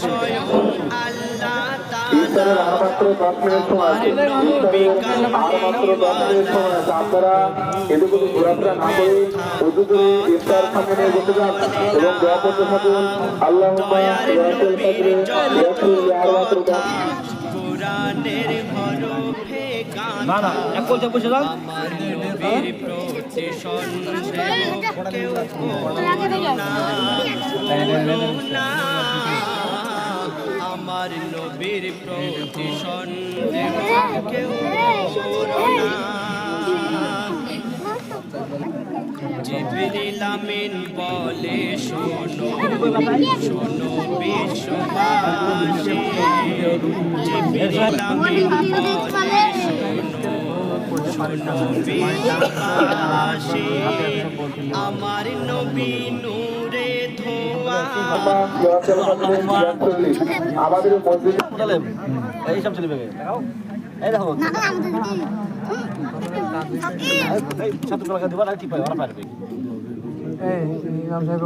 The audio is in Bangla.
স্বয়ং আল্লাহ তাআলা আমার নবী কামলিওয়ালা আপনারা এদিকে ঘোরাফেরা না করে হুজুরে ইফতার সামনে বসে যান এবং দোয়া করতে থাকুন। দয়ার নবীর যত কথা কোরআনের হরফে গাঁথা আমার নবীর প্রতি সন্দেহ কেউ করো না আমার নবীর প্রতি সন্দেহ কেউ করো না জিবরিল আমিন বলে শোনো শোনো বিশ্ববাসী জিবরিল আমিন বলে শোনো শোনো বিশ্ববাসী আমার নবী নূরে ধোয়া আমাদের মসজিদ এই সব চলে যাবে এই দেখো এই 70 টাকা দিবা না ঠিক পাই ওরা পারবে এই নাম সাহেব